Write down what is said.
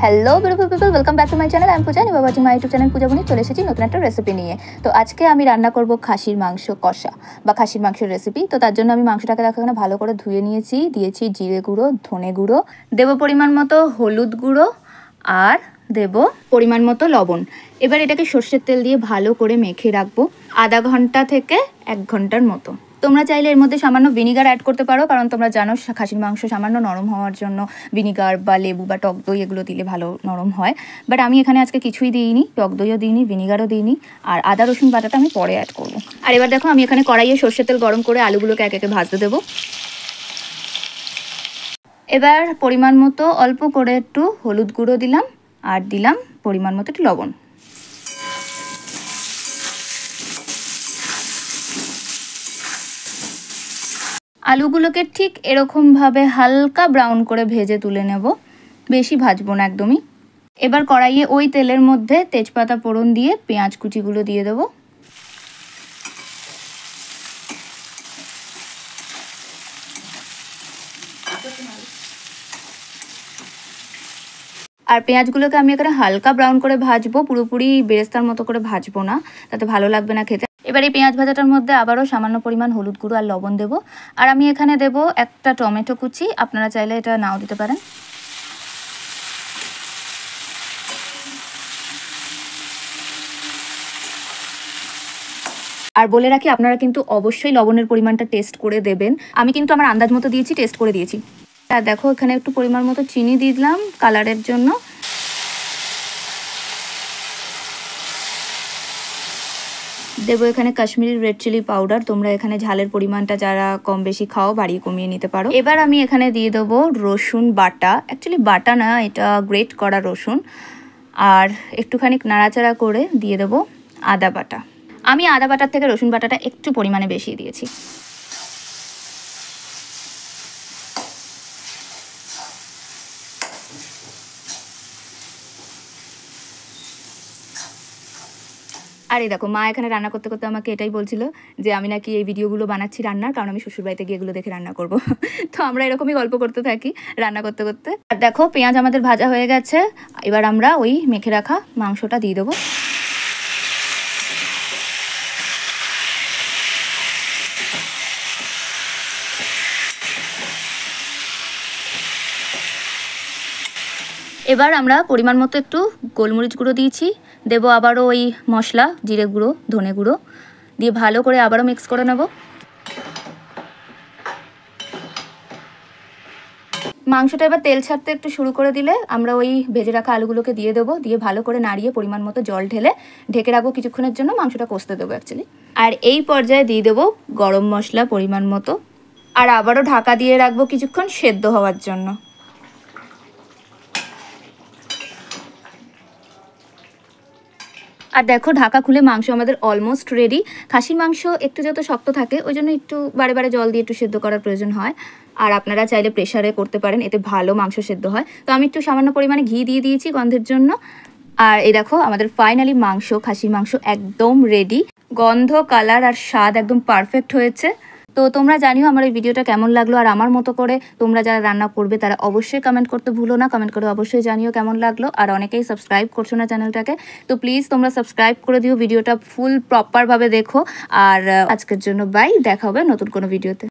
Hello beautiful people, welcome back to my channel. আমি Puja, you are watching my YouTube channel Puja Boni. চলে এসেছি নতুন একটা রেসিপি নিয়ে। তো আজকে আমি রান্না করব খাসির মাংস কষা বা খাসির মাংসের রেসিপি। তো তার জন্য আমি মাংসটাকে দেখো এখানে ভালো করে ধুয়ে নিয়েছি, দিয়েছি জিরে গুঁড়ো, ধনে গুঁড়ো, দেবো পরিমাণ মতো হলুদ গুঁড়ো আর দেব পরিমাণ মতো লবণ। এবার এটাকে সর্ষের তেল দিয়ে ভালো করে মেখে রাখবো আধা ঘন্টা থেকে 1 ঘন্টার মতো। তোমরা চাইলে এর মধ্যে সামান্য ভিনিগার অ্যাড করতে পারো, কারণ তোমরা জানো খাসির মাংস সামান্য নরম হওয়ার জন্য ভিনিগার বা লেবু বা টক দই এগুলো দিলে ভালো নরম হয়। বাট আমি এখানে আজকে কিছুই দিইনি, টক দইও দিইনি, ভিনিগারও দিইনি, আর আদা রসুন বাটাটা আমি পরে অ্যাড করবো। আর এবার দেখো আমি এখানে কড়াইয়ে সর্ষের তেল গরম করে আলুগুলোকে এক একে ভাজতে দেবো। এবার পরিমাণ মতো অল্প করে একটু হলুদ গুঁড়ো দিলাম আর দিলাম পরিমাণ মতো একটু লবণ। আলুগুলোকে ঠিক এরকমভাবে হালকা ব্রাউন করে ভেজে তুলে নেব, বেশি ভাজবো না একদমই। এবার কড়াইয়ে ওই তেলের মধ্যে তেজপাতা ফোড়ন দিয়ে পেঁয়াজ কুচিগুলো দিয়ে দেবো। আর পেঁয়াজগুলোকে আমি এখানে হালকা ব্রাউন করে ভাজবো, পুরোপুরি বেরেস্তার মতো করে ভাজবো না, তাতে ভালো লাগবে না খেতে। এবার এই পেঁয়াজ ভাজাটার মধ্যে আবারও সামান্য পরিমাণ হলুদ গুঁড়ো আর লবণ দেবো। আর আমি এখানে দেবো একটা টমেটো কুচি, আপনারা চাইলে এটা নাও দিতে পারেন। আর বলে রাখি, আপনারা কিন্তু অবশ্যই লবণের পরিমাণটা টেস্ট করে দেবেন। আমি কিন্তু আমার আন্দাজ মতো দিয়েছি, টেস্ট করে দিয়েছি। আর দেখো এখানে একটু পরিমাণ মতো চিনি দিয়ে দিলাম কালারের জন্য। দেবো এখানে কাশ্মীরি রেড চিলি পাউডার। তোমরা এখানে ঝালের পরিমাণটা যারা কম বেশি খাও বাড়িয়ে কমিয়ে নিতে পারো। এবার আমি এখানে দিয়ে দেবো রসুন বাটা, অ্যাকচুয়ালি বাটা না, এটা গ্রেট করা রসুন। আর একটুখানি নাড়াচাড়া করে দিয়ে দেবো আদা বাটা। আমি আদা বাটার থেকে রসুন বাটাটা একটু পরিমাণে বেশি দিয়েছি। আর এই দেখো মা এখানে রান্না করতে করতে আমাকে এটাই বলছিল যে আমি নাকি এই ভিডিওগুলো বানাচ্ছি রান্নার, কারণ আমি শ্বশুরবাড়িতে গিয়ে এগুলো দেখে রান্না করব। তো আমরা এরকমই গল্প করতে থাকি রান্না করতে করতে। আর দেখো পেঁয়াজ আমাদের ভাজা হয়ে গেছে, এবার আমরা ওই মেখে রাখা মাংসটা দিয়ে দেবো। এবার আমরা পরিমাণ মতো একটু গোলমরিচ গুঁড়ো দিয়েছি, দেবো আবারও ওই মশলা জিরে গুঁড়ো, ধনে গুঁড়ো দিয়ে ভালো করে আবারও মিক্স করে নেব। মাংসটা এবার তেল ছাড়তে একটু শুরু করে দিলে আমরা ওই ভেজে রাখা আলুগুলোকে দিয়ে দেবো, দিয়ে ভালো করে নাড়িয়ে পরিমাণ মতো জল ঢেলে ঢেকে রাখবো কিছুক্ষণের জন্য, মাংসটা কষতে দেবো অ্যাকচুয়ালি। আর এই পর্যায়ে দিয়ে দেবো গরম মশলা পরিমাণ মতো, আর আবারও ঢাকা দিয়ে রাখবো কিছুক্ষণ সেদ্ধ হওয়ার জন্য। আর দেখো ঢাকা খুলে মাংস আমাদের অলমোস্ট রেডি। খাসির মাংস একটু যত শক্ত থাকে ওই জন্য একটু বারে বারে জল দিয়ে একটু সেদ্ধ করার প্রয়োজন হয়। আর আপনারা চাইলে প্রেশারে করতে পারেন, এতে ভালো মাংস সেদ্ধ হয়। তো আমি একটু সামান্য পরিমাণে ঘি দিয়ে দিয়েছি গন্ধের জন্য। আর এই দেখো আমাদের ফাইনালি মাংস, খাসির মাংস একদম রেডি। গন্ধ, কালার আর স্বাদ একদম পারফেক্ট হয়েছে। তো তোমরা জানিও আমার এই ভিডিওটা কেমন লাগলো, আর আমার মতো করে তোমরা যারা রান্না করবে তারা অবশ্যই কমেন্ট করতে ভুলো না। কমেন্ট করে অবশ্যই জানিও কেমন লাগলো। আর অনেকেই সাবস্ক্রাইব করছো না চ্যানেলটাকে, তো প্লিজ তোমরা সাবস্ক্রাইব করে দিও, ভিডিওটা ফুল প্রপারভাবে দেখো। আর আজকের জন্য বাই, দেখা হবে নতুন কোনো ভিডিওতে।